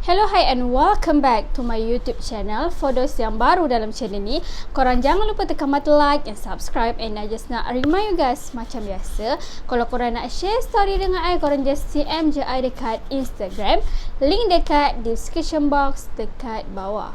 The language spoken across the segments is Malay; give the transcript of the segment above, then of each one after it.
Hello, hi and welcome back to my YouTube channel. For those yang baru dalam channel ni, korang jangan lupa tekan button like and subscribe. And I just nak remind you guys, macam biasa, kalau korang nak share story dengan I, korang just CM je I dekat Instagram. Link dekat description box dekat bawah.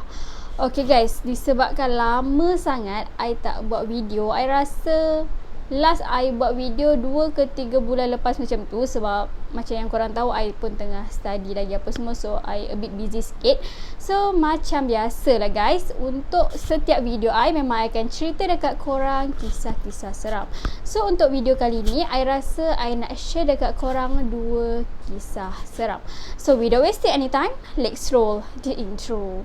Okay guys, disebabkan lama sangat I tak buat video, I rasa last I buat video 2 ke 3 bulan lepas macam tu. Sebab macam yang korang tahu, I pun tengah study lagi apa semua, so I a bit busy sikit. So macam biasa lah guys, untuk setiap video I memang I akan cerita dekat korang kisah-kisah seram. So untuk video kali ni, I rasa I nak share dekat korang 2 kisah seram. So without wasting any time, let's roll the intro.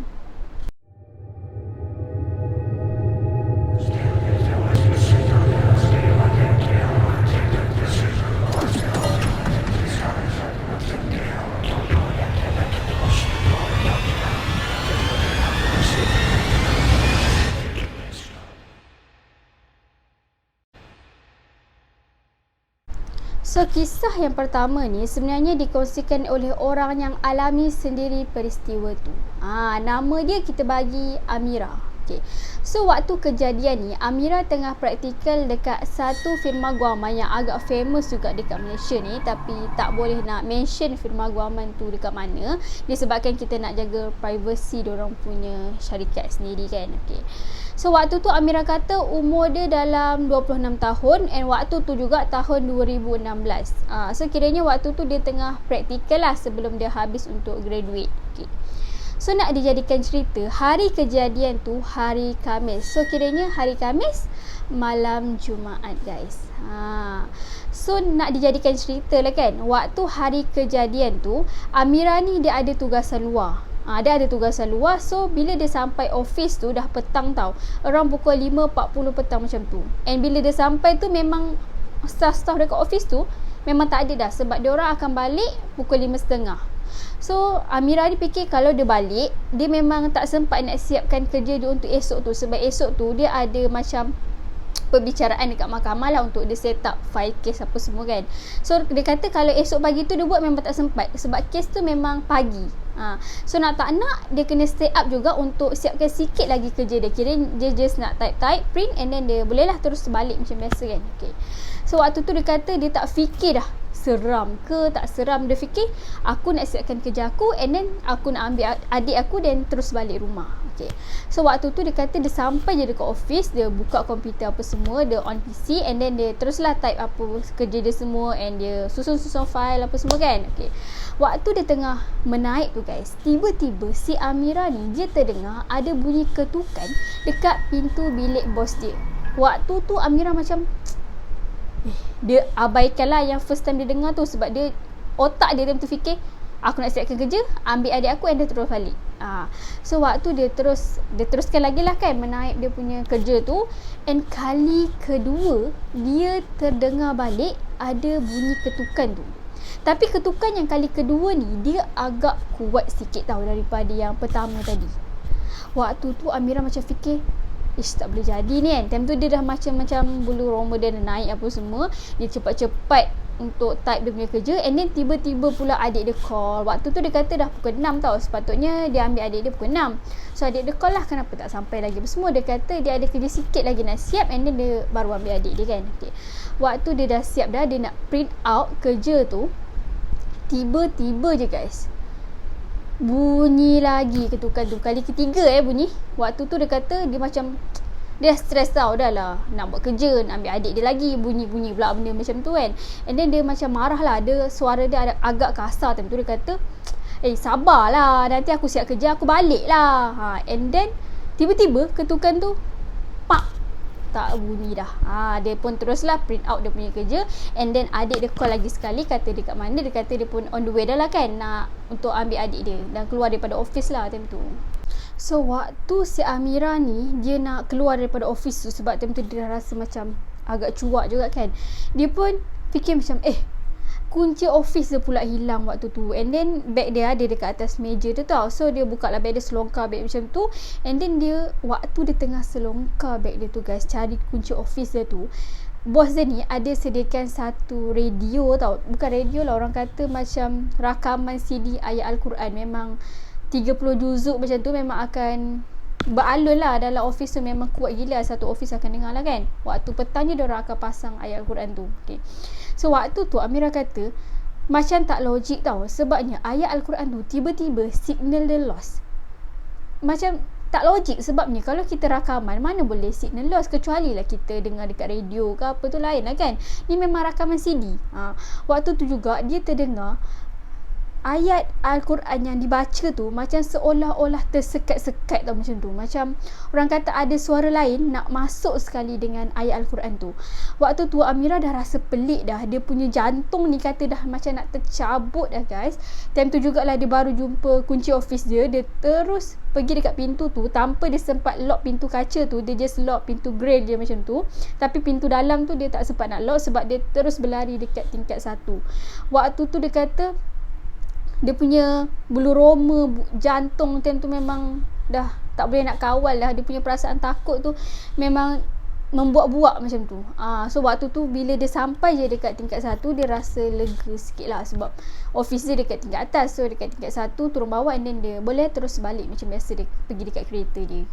So, kisah yang pertama ni sebenarnya dikongsikan oleh orang yang alami sendiri peristiwa tu. Nama dia kita bagi Amira. Okay. So, waktu kejadian ni, Amira tengah praktikal dekat satu firma guaman yang agak famous juga dekat Malaysia ni. Tapi tak boleh nak mention firma guaman tu dekat mana, disebabkan kita nak jaga privacy diorang punya syarikat sendiri kan. Okay. So waktu tu Amira kata umur dia dalam 26 tahun, and waktu tu juga tahun 2016. So kiranya waktu tu dia tengah praktikal lah sebelum dia habis untuk graduate. Okay. So nak dijadikan cerita, hari kejadian tu hari Khamis. So kiranya hari Khamis malam Jumaat guys. So nak dijadikan cerita lah kan, waktu hari kejadian tu Amira ni dia ada tugasan luar. Dia ada tugasan luar. So bila dia sampai office tu dah petang tau, around pukul 5.40 petang macam tu. And bila dia sampai tu memang staff-staff dekat office tu memang tak ada dah, sebab dia orang akan balik pukul 5.30. So Amira ni fikir kalau dia balik, dia memang tak sempat nak siapkan kerja dia untuk esok tu. Sebab esok tu dia ada macam perbicaraan dekat mahkamah lah untuk dia set up file case apa semua kan. So dia kata kalau esok pagi tu dia buat memang tak sempat, sebab case tu memang pagi. So nak tak nak dia kena stay up juga untuk siapkan sikit lagi kerja dia. Kira dia just nak type print, and then dia bolehlah terus balik macam biasa kan. Okay. So waktu tu dia kata dia tak fikir dah seram ke tak seram. Dia fikir aku nak siapkan kerja aku, and then aku nak ambil adik aku dan terus balik rumah. Okay. So waktu tu dia kata dia sampai je dekat office, dia buka komputer apa semua, dia on PC, and then dia teruslah type apa kerja dia semua, and dia susun-susun file apa semua kan. Okay. Waktu dia tengah menaik tu guys, tiba-tiba si Amira ni dia terdengar ada bunyi ketukan dekat pintu bilik bos dia. Waktu tu Amira macam dia abaikanlah yang first time dia dengar tu, sebab dia otak dia tu fikir aku nak siapkan kerja, ambil adik aku, and dia terus balik. So waktu dia teruskan lagi lah kan menaik dia punya kerja tu, and kali kedua dia terdengar balik ada bunyi ketukan tu. Tapi ketukan yang kali kedua ni dia agak kuat sikit tau daripada yang pertama tadi. Waktu tu Amira macam fikir, tak boleh jadi ni kan. Time tu dia dah macam bulu roma dia dah naik apa semua. Dia cepat-cepat untuk type dia punya kerja, and then tiba-tiba pula adik dia call. Waktu tu dia kata dah pukul 6 tau. Sepatutnya dia ambil adik dia pukul 6. So adik dia call lah, kenapa tak sampai lagi apa semua. Dia kata dia ada kerja sikit lagi nak siap, and then dia baru ambil adik dia kan. Okay. Waktu dia dah siap dah, dia nak print out kerja tu, tiba-tiba je guys bunyi lagi ketukan tu. Kali ketiga bunyi. Waktu tu dia kata dia macam dia stress tau, dah lah nak buat kerja, nak ambil adik dia lagi, bunyi-bunyi pula benda macam tu kan. And then dia macam marah lah, dia suara dia ada agak kasar. Time tu dia kata sabarlah, nanti aku siap kerja, aku balik lah. And then tiba-tiba ketukan tu tak bunyi dah. Dia pun teruslah print out dia punya kerja, and then adik dia call lagi sekali, kata dia kat mana. Dia kata dia pun on the way dah lah kan, nak untuk ambil adik dia dan keluar daripada office lah time tu. So waktu si Amira ni dia nak keluar daripada office tu, sebab time tu dia dah rasa macam agak cuak juga kan, dia pun fikir macam kunci office dia pula hilang waktu tu. And then beg dia ada dekat atas meja tu tau. So dia buka lah beg dia, selongkar beg macam tu. And then dia, waktu dia tengah selongkar beg dia tu guys, cari kunci office dia tu, bos dia ni ada sediakan satu radio tau. Bukan radio lah, orang kata macam rakaman CD ayat Al-Quran. Memang 30 juzuk macam tu memang akan beralun lah dalam office tu, memang kuat gila, satu office akan dengar lah kan. Waktu petang je diorang akan pasang ayat Al-Quran tu. Okay. So waktu tu Amira kata macam tak logik tau, sebabnya ayat Al-Quran tu tiba-tiba signal dia lost. Macam tak logik, sebabnya kalau kita rakaman mana boleh signal loss, kecuali lah kita dengar dekat radio ke apa tu, lain lah kan. Ni memang rakaman CD. Waktu tu juga dia terdengar ayat Al-Quran yang dibaca tu macam seolah-olah tersekat-sekat tau, macam tu. Macam orang kata ada suara lain nak masuk sekali dengan ayat Al-Quran tu. Waktu tu Amira dah rasa pelik dah. Dia punya jantung ni kata dah macam nak tercabut dah guys. Time tu jugalah dia baru jumpa kunci office dia. Dia terus pergi dekat pintu tu tanpa dia sempat lock pintu kaca tu. Dia just lock pintu grill je macam tu. Tapi pintu dalam tu dia tak sempat nak lock sebab dia terus berlari dekat tingkat 1. Waktu tu dia kata dia punya bulu roma, jantung time tu memang dah tak boleh nak kawal dah. Dia punya perasaan takut tu memang membuak-buak macam tu. So waktu tu bila dia sampai je dekat tingkat 1, dia rasa lega sikit lah sebab office dia dekat tingkat atas. So dekat tingkat 1 turun bawah, and then dia boleh terus balik macam biasa dia pergi dekat kereta dia.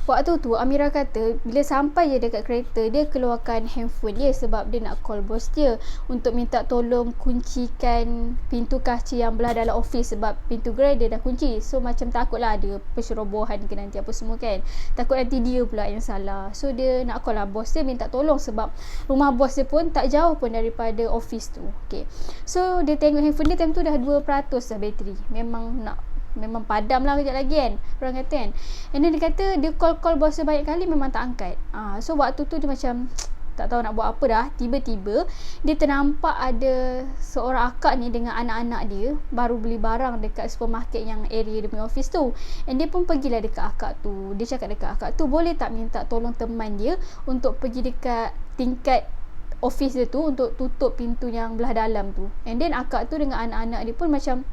Waktu tu Amira kata bila sampai je dekat kereta, dia keluarkan handphone dia sebab dia nak call bos dia untuk minta tolong kuncikan pintu kaca yang belah dalam office sebab pintu gerai dia dah kunci. So macam takut lah ada pencerobohan ke nanti apa semua kan. Takut nanti dia pula yang salah. So dia nak call lah bos dia minta tolong sebab rumah bos dia pun tak jauh pun daripada office tu. Okay. So dia tengok handphone dia time tu dah 2% dah bateri. Memang padam lah kejap lagi kan, orang kata kan. And then dia kata dia call bos dia banyak kali memang tak angkat. So waktu tu dia macam tak tahu nak buat apa dah. Tiba-tiba dia ternampak ada seorang akak ni dengan anak-anak dia baru beli barang dekat supermarket yang area dia punya office tu. And dia pun pergilah dekat akak tu. Dia cakap dekat akak tu, boleh tak minta tolong teman dia untuk pergi dekat tingkat office dia tu untuk tutup pintu yang belah dalam tu. And then akak tu dengan anak-anak dia pun macam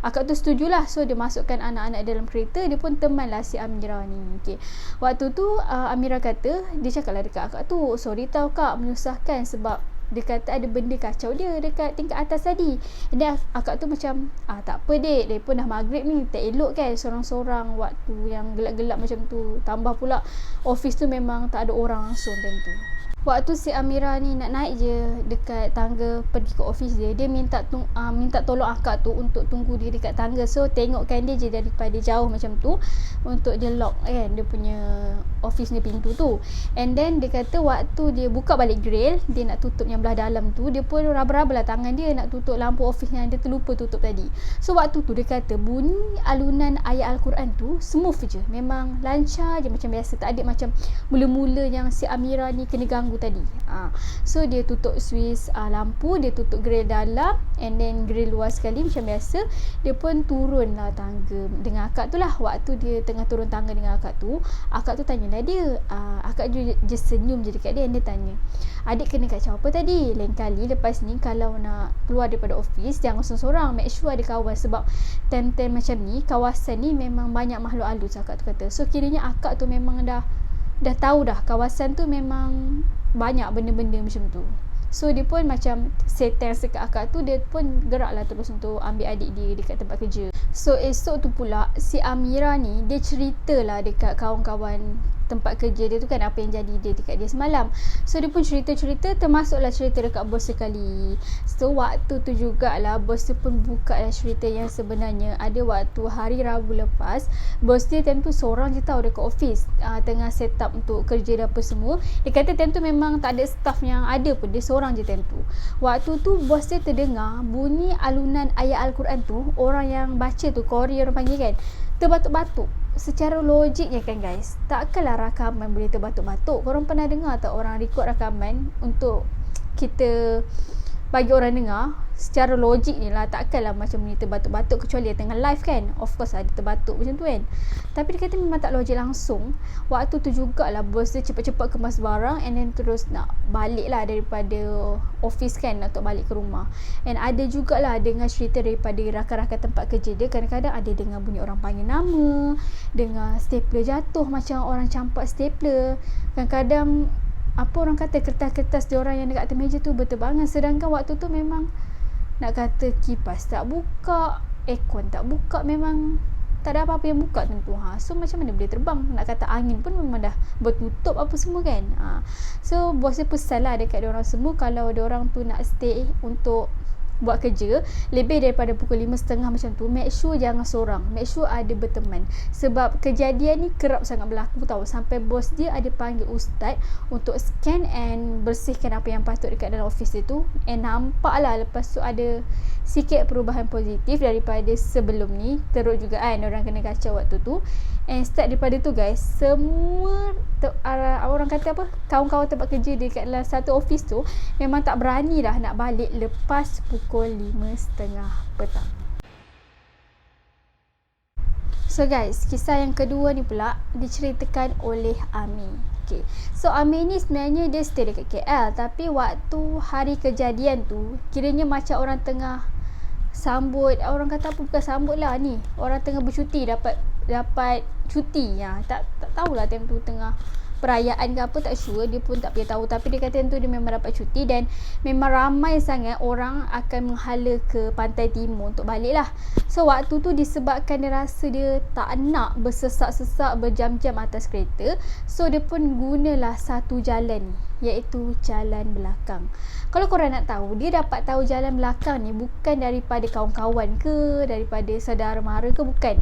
akak tu setujulah. So dia masukkan anak-anak dalam kereta. Dia pun temanlah si Amira ni. Okay. Waktu tu Amira kata, dia cakaplah dekat akak tu, sorry tau kak menyusahkan sebab dia kata ada benda kacau dia dekat tingkat atas tadi. Dan akak tu macam tak apa dek, dia pun dah maghrib ni, tak elok kan sorang-sorang waktu yang gelap-gelap macam tu. Tambah pula office tu memang tak ada orang langsung time tu. Waktu si Amira ni nak naik je dekat tangga pergi ke office dia, dia minta tolong akak tu untuk tunggu dia dekat tangga. So tengokkan dia je daripada jauh macam tu untuk dia lock kan dia punya office ni pintu tu. And then dia kata waktu dia buka balik grill, dia nak tutup yang belah dalam tu, dia pun raba-raba lah tangan dia nak tutup lampu office yang dia terlupa tutup tadi. So waktu tu dia kata bunyi alunan ayat Al-Quran tu smooth je, memang lancar je macam biasa, tak ada macam mula-mula yang si Amira ni kena ganggu tadi. So dia tutup switch lampu, dia tutup grill dalam, and then grill luar sekali macam biasa. Dia pun turun lah tangga dengan akak tu lah. Waktu dia tengah turun tangga dengan akak tu tanyalah dia. Akak je senyum je dekat dia, and dia tanya, adik kena kacau apa tadi? Lain kali lepas ni kalau nak keluar daripada office jangan sorang-sorang, make sure ada kawan sebab time-time macam ni kawasan ni memang banyak makhluk halus, akak tu kata. So kiranya akak tu memang dah tahu dah kawasan tu memang banyak benda-benda macam tu. So dia pun macam settle dekat akak tu, dia pun geraklah terus untuk ambil adik dia dekat tempat kerja. So esok tu pula si Amira ni dia ceritalah dekat kawan-kawan tempat kerja dia tu kan apa yang jadi dia dekat dia semalam. So dia pun cerita-cerita, termasuklah cerita dekat bos sekali. So waktu tu jugalah bos tu pun buka lah cerita yang sebenarnya. Ada waktu hari Rabu lepas, bos dia time tu seorang je tau dekat office, tengah set up untuk kerja dan apa semua. Dia kata time tu memang tak ada staff yang ada pun, dia seorang je time tu. Waktu tu bos dia terdengar bunyi alunan ayat Al-Quran tu, orang yang baca tu, qari orang panggil kan, terbatuk-batuk. Secara logiknya kan guys, takkanlah rakaman boleh terbatuk-batuk. Korang pernah dengar tak orang record rakaman untuk kita bagi orang dengar? Secara logik ni lah, takkanlah macam ni terbatuk-batuk, kecuali dia tengah live kan, of course ada terbatuk macam tu kan. Tapi dia kata memang tak logik langsung. Waktu tu jugalah bos dia cepat-cepat kemas barang, and then terus nak balik lah daripada office kan, untuk balik ke rumah. And ada jugalah dengar cerita daripada rakan-rakan tempat kerja dia, kadang-kadang ada dengar bunyi orang panggil nama, dengar stapler jatuh macam orang campak stapler, kadang-kadang apa orang kata kertas-kertas diorang yang dekat atas meja tu berterbangan. Sedangkan waktu tu memang nak kata kipas tak buka, aircon tak buka, memang tak ada apa-apa yang buka tentu. So macam mana boleh terbang? Nak kata angin pun memang dah bertutup apa semua kan. So bos dia pesan lah dekat diorang semua, kalau diorang tu nak stay untuk buat kerja lebih daripada pukul 5.30 macam tu, make sure jangan seorang, make sure ada berteman. Sebab kejadian ni kerap sangat berlaku tahu, sampai bos dia ada panggil ustaz untuk scan and bersihkan apa yang patut dekat dalam office dia tu, and nampak lah lepas tu ada sikit perubahan positif daripada sebelum ni. Teruk juga kan orang kena kacau waktu tu. And start daripada tu guys, semua orang kata apa, kawan-kawan tempat kerja dekat dalam satu office tu memang tak berani dah nak balik lepas pukul 5.30 petang. So guys, kisah yang kedua ni pula diceritakan oleh Ami. Okay. So Ami ni sebenarnya dia stay dekat KL, tapi waktu hari kejadian tu kiranya macam orang tengah sambut, orang kata apa, bukan sambut lah ni, orang tengah bercuti, dapat cuti ya. Tak tahulah time tu tengah perayaan ke apa, tak sure, dia pun tak payah tahu, tapi dia kata tu dia memang dapat cuti dan memang ramai sangat orang akan menghala ke pantai timur untuk balik lah. So waktu tu disebabkan dia rasa dia tak nak bersesak-sesak berjam-jam atas kereta, so dia pun gunalah satu jalan ni, iaitu jalan belakang. Kalau korang nak tahu, dia dapat tahu jalan belakang ni bukan daripada kawan-kawan ke, daripada saudara mara ke, bukan.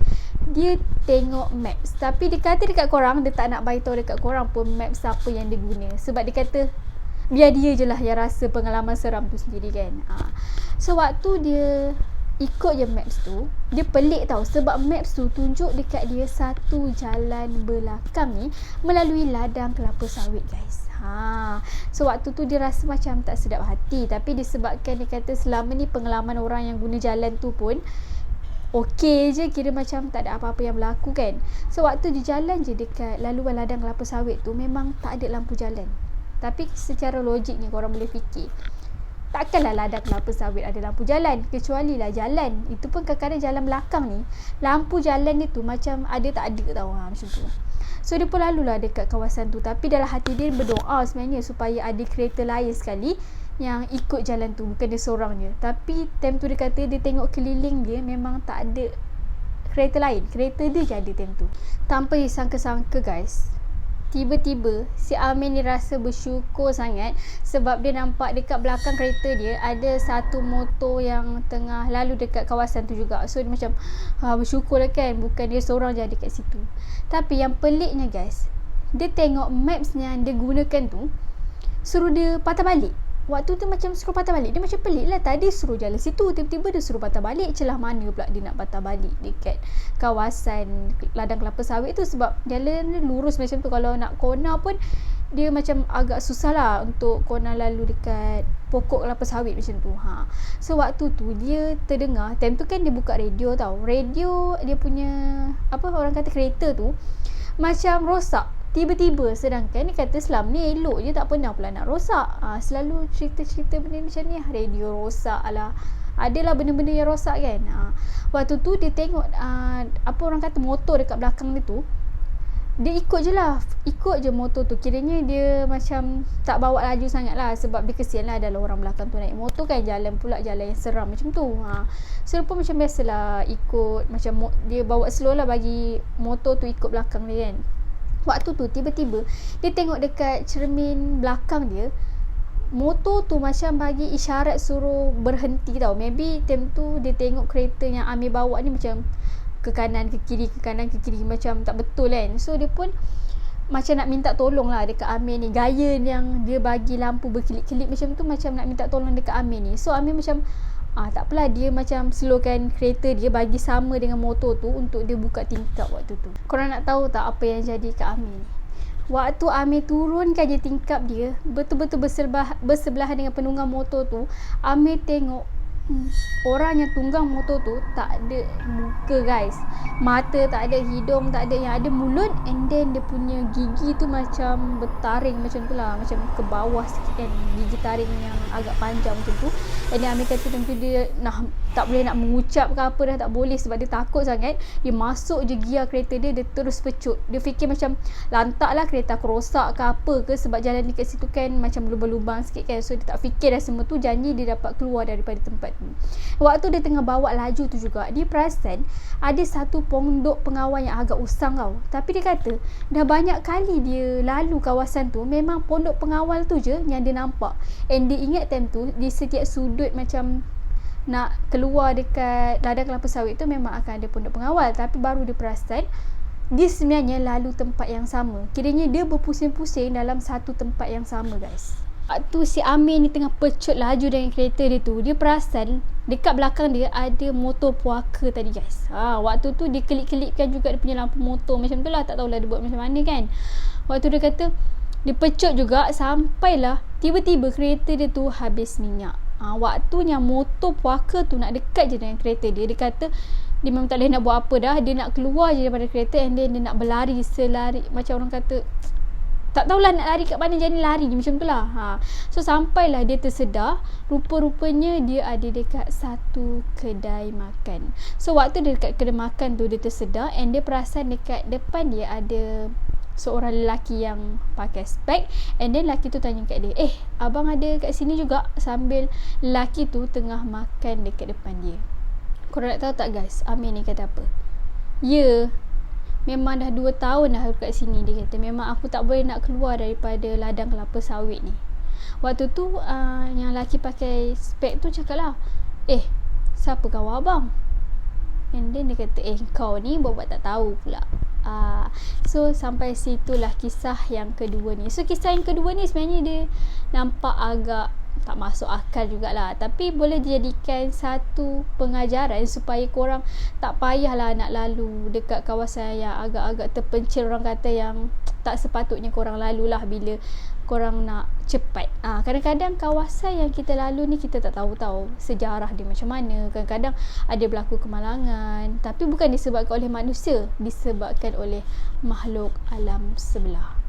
Dia tengok maps, tapi dia kata dekat korang, dia tak nak beritahu dekat korang pun maps apa yang dia guna, sebab dia kata biar dia je lah yang rasa pengalaman seram tu sendiri kan. So waktu dia ikut je maps tu, dia pelik tau, sebab maps tu tunjuk dekat dia satu jalan belakang ni melalui ladang kelapa sawit guys. So waktu tu dia rasa macam tak sedap hati, tapi disebabkan dia kata selama ni pengalaman orang yang guna jalan tu pun okey je, kira macam tak ada apa-apa yang berlaku kan. So waktu dia jalan je dekat laluan ladang kelapa sawit tu, memang tak ada lampu jalan. Tapi secara logik ni korang boleh fikir, takkanlah ladang kelapa sawit ada lampu jalan, kecuali lah jalan. Itu pun kadang-kadang jalan belakang ni, lampu jalan ni tu macam ada tak ada tau, macam tu. So dia pun lalulah dekat kawasan tu, tapi dalam hati dia berdoa sebenarnya supaya ada kereta lain sekali yang ikut jalan tu, bukan dia seorang je. Tapi time tu dia kata dia tengok keliling dia memang tak ada kereta lain, kereta dia je ada time tu. Tanpa disangka-sangka guys, tiba-tiba si Amin ni rasa bersyukur sangat, sebab dia nampak dekat belakang kereta dia ada satu motor yang tengah lalu dekat kawasan tu juga. So dia macam bersyukur lah kan, bukan dia seorang je ada kat situ. Tapi yang peliknya guys, dia tengok maps yang dia gunakan tu suruh dia patah balik. Waktu tu macam suruh patah balik, dia macam pelik lah. Tadi suruh jalan situ, tiba-tiba dia suruh patah balik. Celah mana pula dia nak patah balik dekat kawasan ladang kelapa sawit tu, sebab jalan lurus macam tu. Kalau nak corner pun dia macam agak susah lah untuk corner lalu dekat pokok kelapa sawit macam tu. So waktu tu dia terdengar, time tu kan dia buka radio tau, radio dia punya apa orang kata kereta tu macam rosak tiba-tiba, sedangkan dia kata selama ni elok je, tak pernah pula nak rosak. Selalu cerita-cerita benda macam ni, radio rosak lah, adalah benda-benda yang rosak kan. Waktu tu dia tengok apa orang kata motor dekat belakang dia tu, dia ikut je motor tu. Kiranya dia macam tak bawa laju sangat lah, sebab dia kesian lah dalam orang belakang tu naik motor kan, jalan pula jalan yang seram macam tu. So dia pun macam biasalah ikut, macam dia bawa slow lah bagi motor tu ikut belakang dia kan. Waktu tu tiba-tiba dia tengok dekat cermin belakang dia, motor tu macam bagi isyarat suruh berhenti tau. Maybe time tu dia tengok kereta yang Amir bawa ni macam ke kanan ke kiri, ke kanan ke kiri, macam tak betul kan. So dia pun macam nak minta tolong lah dekat Amir ni. Gaya yang dia bagi lampu berkelip-kelip macam tu, macam nak minta tolong dekat Amir ni. So Amir macam tak apalah, dia macam slowkan kereta dia bagi sama dengan motor tu untuk dia buka tingkap waktu tu. Korang nak tahu tak apa yang jadi kat Amir? Waktu Amir turunkan je tingkap dia, betul-betul bersebelahan dengan penunggang motor tu, Amir tengok orang yang tunggang motor tu tak ada muka guys, mata tak ada, hidung tak ada, yang ada mulut, and then dia punya gigi tu macam bertaring macam tu lah, macam ke bawah sikit kan, gigi taring yang agak panjang macam tu. And then Amir kata tentu dia tak boleh nak mengucap ke apa, dah tak boleh sebab dia takut sangat. Dia masuk je gear kereta dia, dia terus pecut. Dia fikir macam lantak lah kereta aku rosak ke apa ke, sebab jalan dekat situ kan macam lubang-lubang sikit kan. So dia tak fikir dah semua tu, janji dia dapat keluar daripada tempat Waktu dia tengah bawa laju tu juga, dia perasan ada satu pondok pengawal yang agak usang tau. Tapi dia kata dah banyak kali dia lalu kawasan tu, memang pondok pengawal tu je yang dia nampak. And dia ingat time tu di setiap sudut macam nak keluar dekat ladang kelapa sawit tu memang akan ada pondok pengawal. Tapi baru dia perasan dia sebenarnya lalu tempat yang sama. Kiranya dia berpusing-pusing dalam satu tempat yang sama, guys. Waktu si Amir ni tengah pecut laju dengan kereta dia tu, dia perasan dekat belakang dia ada motor puaka tadi, guys. Waktu tu dia kelip-kelipkan juga dia punya lampu motor macam tu lah, tak tahulah dia buat macam mana kan. Waktu dia kata dia pecut juga, sampailah tiba-tiba kereta dia tu habis minyak. Waktunya motor puaka tu nak dekat je dengan kereta dia, dia kata dia memang tak boleh nak buat apa dah. Dia nak keluar je daripada kereta, and then dia nak berlari selari, macam orang kata tak tahulah nak lari kat mana, jadi lari macam tu lah. So sampailah dia tersedar, rupa-rupanya dia ada dekat satu kedai makan. So waktu dia dekat kedai makan tu, dia tersedar, and dia perasan dekat depan dia ada seorang lelaki yang pakai spek. And then lelaki tu tanya kat dia, abang ada kat sini juga? Sambil lelaki tu tengah makan dekat depan dia. Korang nak tahu tak, guys, Amir ni kata apa? Ya, memang dah 2 tahun dah aku kat sini, dia kata. Memang aku tak boleh nak keluar daripada ladang kelapa sawit ni. Waktu tu yang lelaki pakai spek tu cakap lah, siapa kawan abang? And then dia kata, kau ni buat tak tahu pula. So sampai situlah kisah yang kedua ni. So kisah yang kedua ni sebenarnya dia nampak agak tak masuk akal jugalah, tapi boleh dijadikan satu pengajaran supaya korang tak payahlah nak lalu dekat kawasan yang agak-agak terpencil, orang kata, yang tak sepatutnya korang lalulah bila korang nak cepat. Kadang-kadang kawasan yang kita lalu ni kita tak tahu sejarah dia macam mana. Kadang-kadang ada berlaku kemalangan, tapi bukan disebabkan oleh manusia, disebabkan oleh makhluk alam sebelah.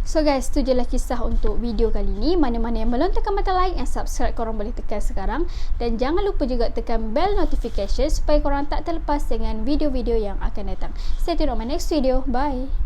So guys, tu je lah kisah untuk video kali ni. Mana-mana yang belum tekan button like and subscribe, korang boleh tekan sekarang. Dan jangan lupa juga tekan bell notification supaya korang tak terlepas dengan video-video yang akan datang. Stay tuned on my next video. Bye.